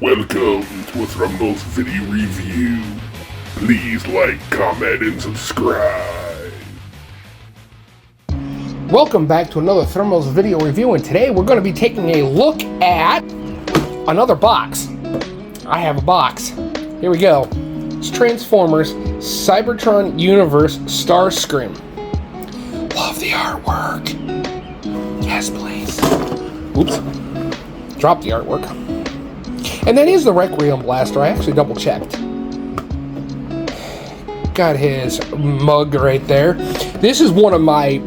Welcome to a Thrumbles video review. Please like, comment, and subscribe. Welcome back to another Thrumbles video review, and today we're going to be taking a look at another box. I have a box. Here we go. It's Transformers Cybertron Univers Starscream. Love the artwork. Yes, please. Oops. Dropped the artwork. And that is the Requiem Blaster. I actually double checked. Got his mug right there. This is one of my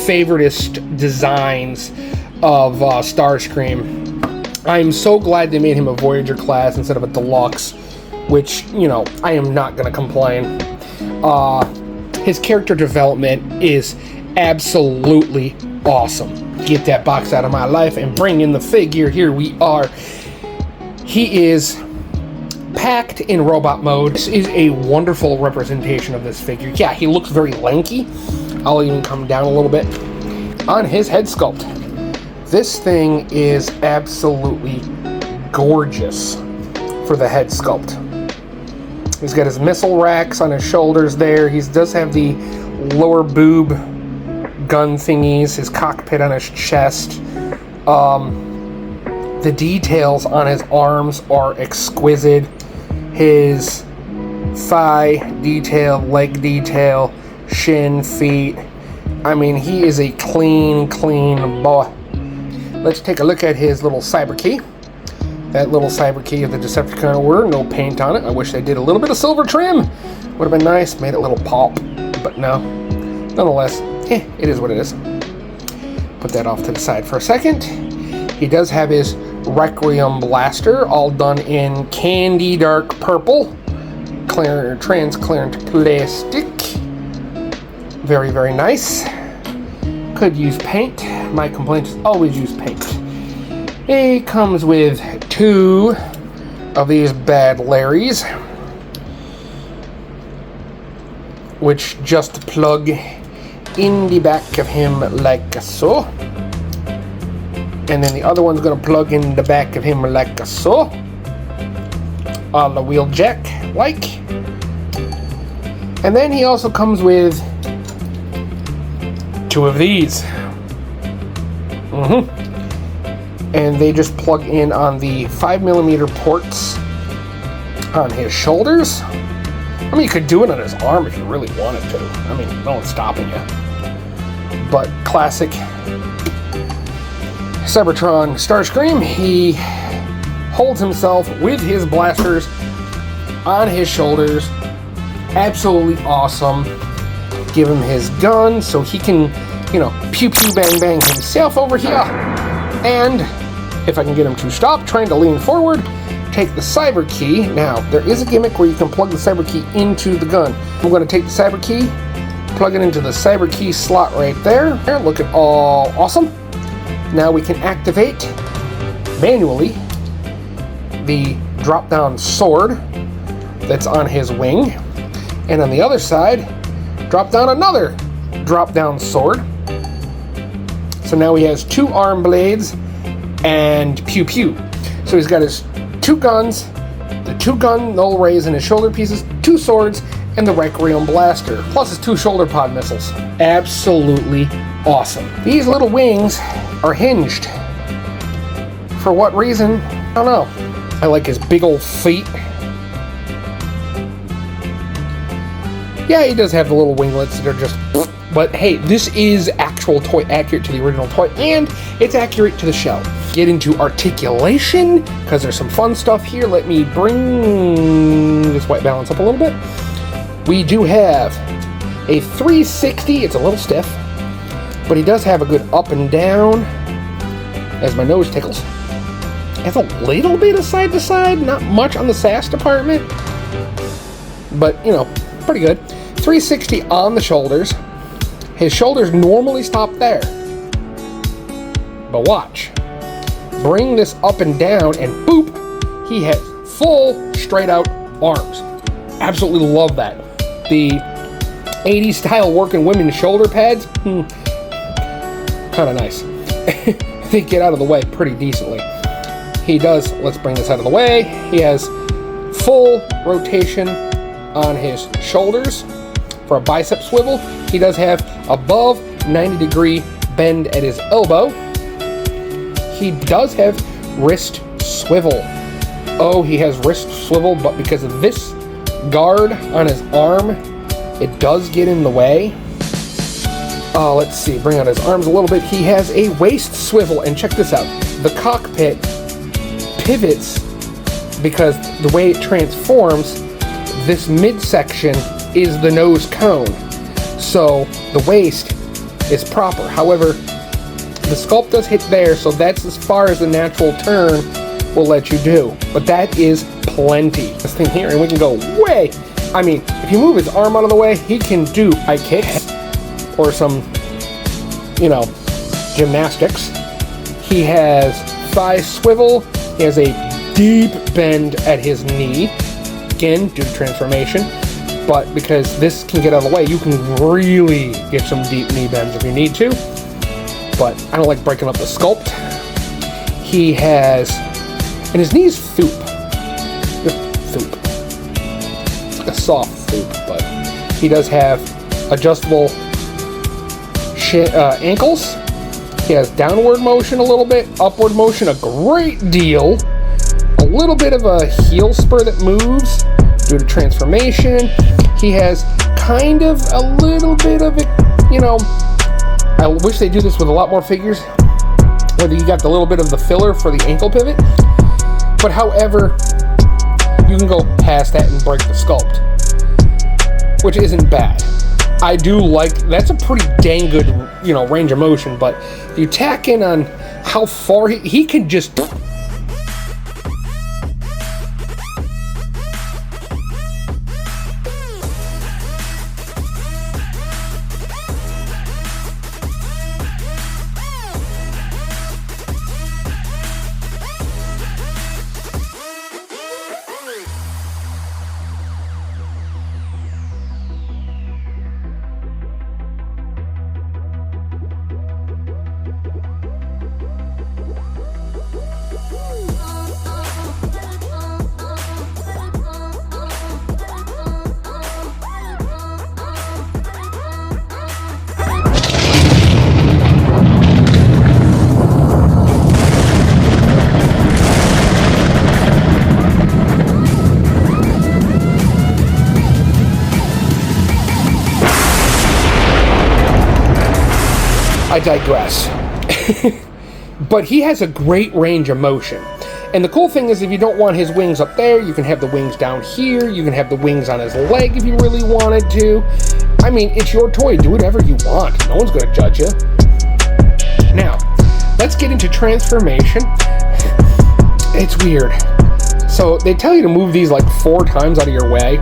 favoriteest designs of Starscream. I'm so glad they made him a Voyager class instead of a Deluxe, which, you know, I am not going to complain. His character development is absolutely awesome. Get that box out of my life and bring in the figure. Here we are. He is packed in robot mode. This is a wonderful representation of this figure. Yeah, he looks very lanky. I'll even come down a little bit on his head sculpt. This thing is absolutely gorgeous for the head sculpt. He's got his missile racks on his shoulders there. He does have the lower boob gun thingies, his cockpit on his chest. The details on his arms are exquisite. His thigh detail, leg detail, shin, feet. I mean, he is a clean boy. Let's take a look at his little cyber key. That little cyber key of the Decepticon order, no paint on it. I wish they did a little bit of silver trim. Would have been nice, made it a little pop, but no. Nonetheless, it is what it is. Put that off to the side for a second. He does have his Requiem Blaster, all done in candy dark purple, transparent plastic. Very, very nice. Could use paint. My complaint is always use paint. He comes with two of these bad Larrys, which just plug in the back of him like so. And then the other one's going to plug in the back of him like so. On the wheel jack, like. And then he also comes with two of these. And they just plug in on the 5mm ports on his shoulders. I mean, you could do it on his arm if you really wanted to. I mean, no one's stopping you. But classic Cybertron Starscream, he holds himself with his blasters on his shoulders. Absolutely awesome. Give him his gun so he can, you know, pew pew bang bang himself over here. And if I can get him to stop trying to lean forward, take the cyber key. Now, there is a gimmick where you can plug the cyber key into the gun. I'm going to take the cyber key, plug it into the cyber key slot right there. Looking all awesome. Now we can activate manually the drop-down sword that's on his wing. And on the other side, drop down another drop-down sword. So now he has two arm blades and pew-pew. So he's got his two guns, the two gun null rays in his shoulder pieces, two swords, and the Requiem Blaster, plus his two shoulder pod missiles. Absolutely awesome. These little wings are hinged. For what reason? I don't know. I like his big old feet. Yeah, he does have the little winglets that are just... But hey, this is actual toy, accurate to the original toy, and it's accurate to the shell. Get into articulation, because there's some fun stuff here. Let me bring this white balance up a little bit. We do have a 360. It's a little stiff, but he does have a good up and down, as my nose tickles. Has a little bit of side to side, not much on the sass department, but, you know, pretty good. 360 on the shoulders. His shoulders normally stop there, but watch. Bring this up and down, and boop, he has full straight out arms. Absolutely love that. The 80s style working women's shoulder pads, kind of nice. They get out of the way pretty decently. he does, let's bring this out of the way, he has full rotation on his shoulders for a bicep swivel. He does have above 90-degree bend at his elbow. He does have wrist swivel. Oh, he has wrist swivel, but because of this guard on his arm, it does get in the way. Let's see, bring out his arms a little bit. He has a waist swivel, and check this out. The cockpit pivots because the way it transforms, this midsection is the nose cone. So the waist is proper. However, the sculpt does hit there, so that's as far as the natural turn will let you do. But that is plenty. This thing here, and we can go way. I mean, if you move his arm out of the way, he can do high kicks or some, gymnastics. He has thigh swivel. He has a deep bend at his knee. Again, due to transformation. But because this can get out of the way, you can really get some deep knee bends if you need to. But I don't like breaking up the sculpt. He has, and his knee's thoop. Just thoop. It's like a soft thoop, but he does have adjustable ankles. He has downward motion a little bit, upward motion a great deal. A little bit of a heel spur that moves due to transformation. He has kind of a little bit of it, I wish they do this with a lot more figures, whether you got the little bit of the filler for the ankle pivot. But however, you can go past that and break the sculpt, which isn't bad. I do like, that's a pretty dang good, range of motion, but if you tack in on how far he can just... I digress. But he has a great range of motion. And the cool thing is, if you don't want his wings up there, you can have the wings down here. You can have the wings on his leg if you really wanted to. I mean, it's your toy. Do whatever you want. No one's going to judge you. Now, let's get into transformation. It's weird. So they tell you to move these like 4 times out of your way.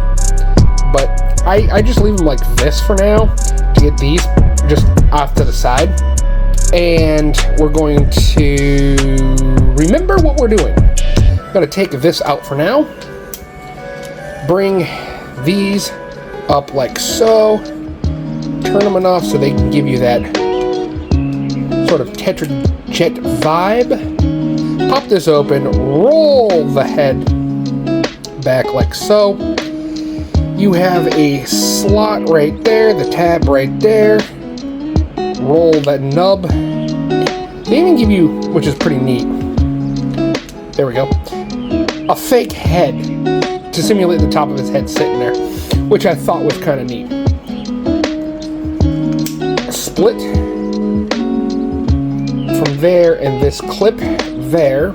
But I just leave them like this for now to get these just off to the side. And we're going to remember what we're doing. I'm going to take this out for now. Bring these up like so. Turn them enough so they can give you that sort of Tetra Jet vibe. Pop this open. Roll the head back like so. You have a slot right there. The tab right there. Roll that nub. They even give you, which is pretty neat, there we go, a fake head to simulate the top of his head sitting there, which I thought was kind of neat. Split from there and this clip there.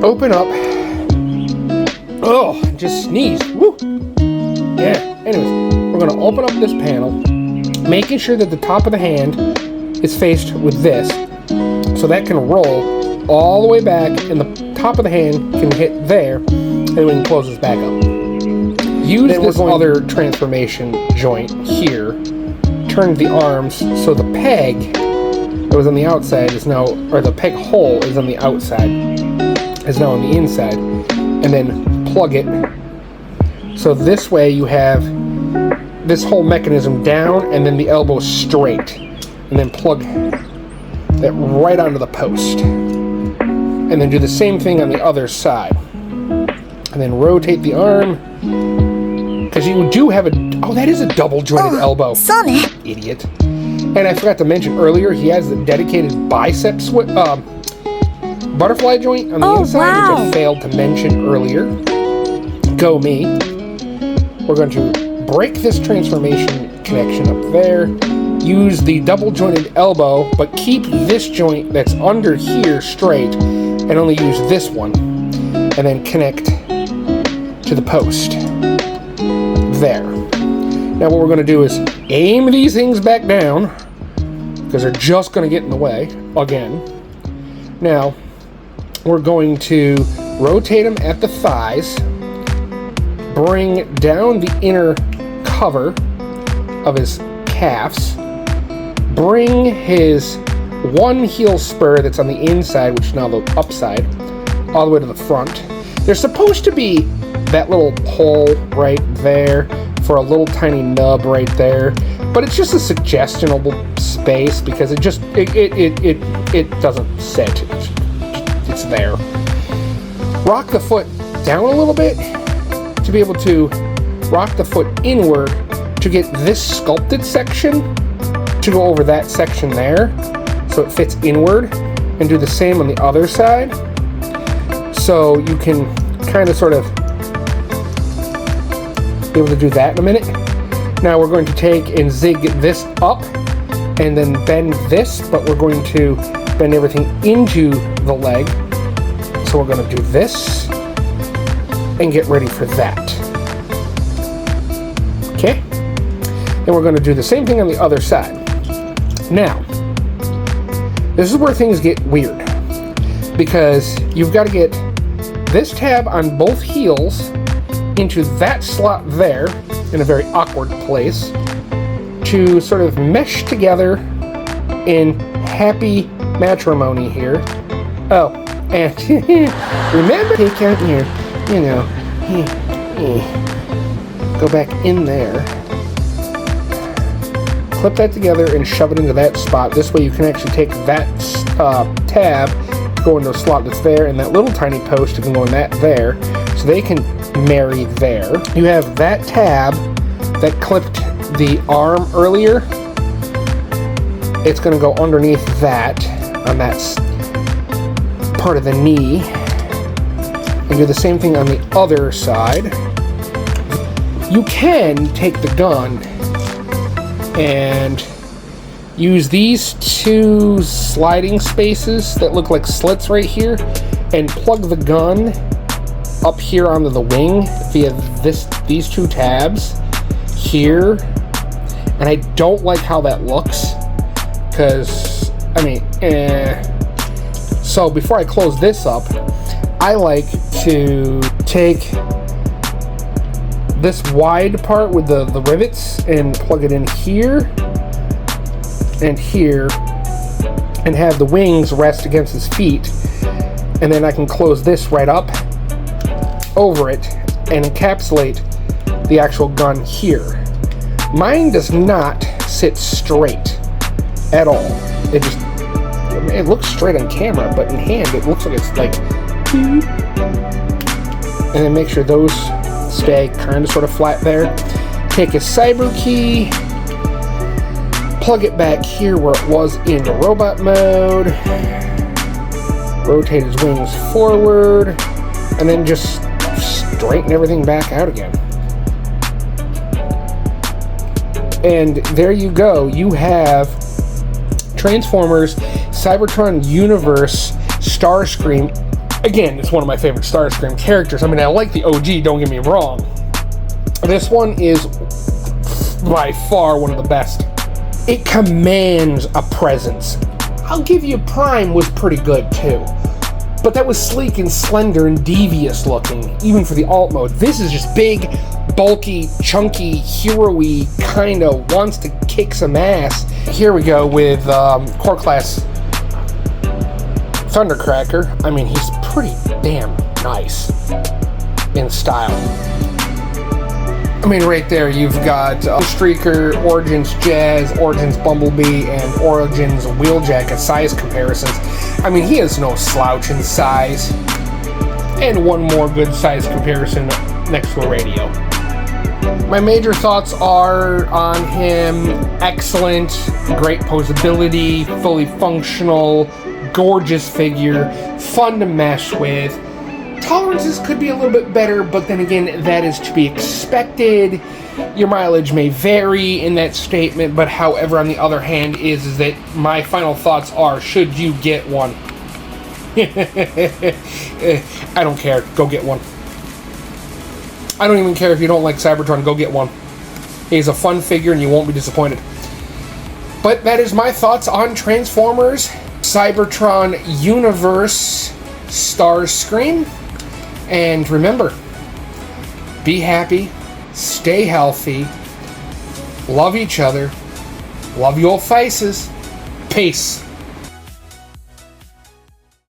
Open up. Oh, just sneezed. Woo. Yeah. Anyways, we're going to open up this panel, making sure that the top of the hand is faced with this, so that can roll all the way back and the top of the hand can hit there, and then we can close this back up. Use this other transformation joint here, turn the arms so the peg that was on the outside is now, or the peg hole is on the outside, is now on the inside, and then plug it. So this way you have this whole mechanism down and then the elbow straight, and then plug that right onto the post. And then do the same thing on the other side. And then rotate the arm. Because you do have a... Oh, that is a double-jointed elbow. Idiot. And I forgot to mention earlier, he has the dedicated biceps butterfly joint on the inside, which I failed to mention earlier. Go me. We're going to break this transformation connection up there. Use the double-jointed elbow, but keep this joint that's under here straight, and only use this one. And then connect to the post. There. Now what we're going to do is aim these things back down, because they're just going to get in the way, again. Now, we're going to rotate them at the thighs, bring down the inner cover of his calves, bring his one heel spur that's on the inside, which is now the upside, all the way to the front. There's supposed to be that little hole right there for a little tiny nub right there, but it's just a suggestionable space because it doesn't sit. It's there. Rock the foot down a little bit to be able to rock the foot inward to get this sculpted section to go over that section there so it fits inward, and do the same on the other side so you can kind of sort of be able to do that in a minute. Now we're going to take and zig this up and then bend this, but we're going to bend everything into the leg. So we're going to do this and get ready for that. Okay? Then we're going to do the same thing on the other side. Now, this is where things get weird, because you've got to get this tab on both heels into that slot there in a very awkward place to sort of mesh together in happy matrimony here. Oh, and remember, take out your, go back in there, clip that together and shove it into that spot. This way you can actually take that tab, go into a slot that's there, and that little tiny post, you can go in that there, so they can marry there. You have that tab that clipped the arm earlier. It's going to go underneath that on that part of the knee, and do the same thing on the other side. You can take the gun and use these two sliding spaces that look like slits right here and plug the gun up here onto the wing via these two tabs here. And I don't like how that looks, because so before I close this up, I like to take this wide part with the rivets and plug it in here and here, and have the wings rest against his feet, and then I can close this right up over it and encapsulate the actual gun here. Mine does not sit straight at all. It looks straight on camera, but in hand it looks like it's like, and then make sure those stay kind of sort of flat there. Take a cyber key, plug it back here where it was in the robot mode, rotate his wings forward, and then just straighten everything back out again. And there you go. You have Transformers Cybertron Univers Starscream. Again, it's one of my favorite Starscream characters. I mean, I like the OG, don't get me wrong. This one is by far one of the best. It commands a presence. I'll give you Prime was pretty good too, but that was sleek and slender and devious looking, even for the alt mode. This is just big, bulky, chunky, hero-y, kind of wants to kick some ass. Here we go with Core Class Thundercracker. I mean, he's pretty damn nice in style. I mean, right there you've got Streaker, Origins Jazz, Origins Bumblebee, and Origins Wheeljack as size comparisons. I mean, he is no slouch in size. And one more good size comparison next to a radio. My major thoughts are on him: excellent, great posability, fully functional, gorgeous figure, fun to mess with. Tolerances could be a little bit better, but then again, that is to be expected. Your mileage may vary in that statement, but however, on the other hand, is that my final thoughts are, should you get one? I don't care. Go get one. I don't even care if you don't like Cybertron. Go get one. He's a fun figure and you won't be disappointed. But that is my thoughts on Transformers Cybertron Univers Starscream. And remember, be happy, stay healthy, love each other, love your faces. Peace.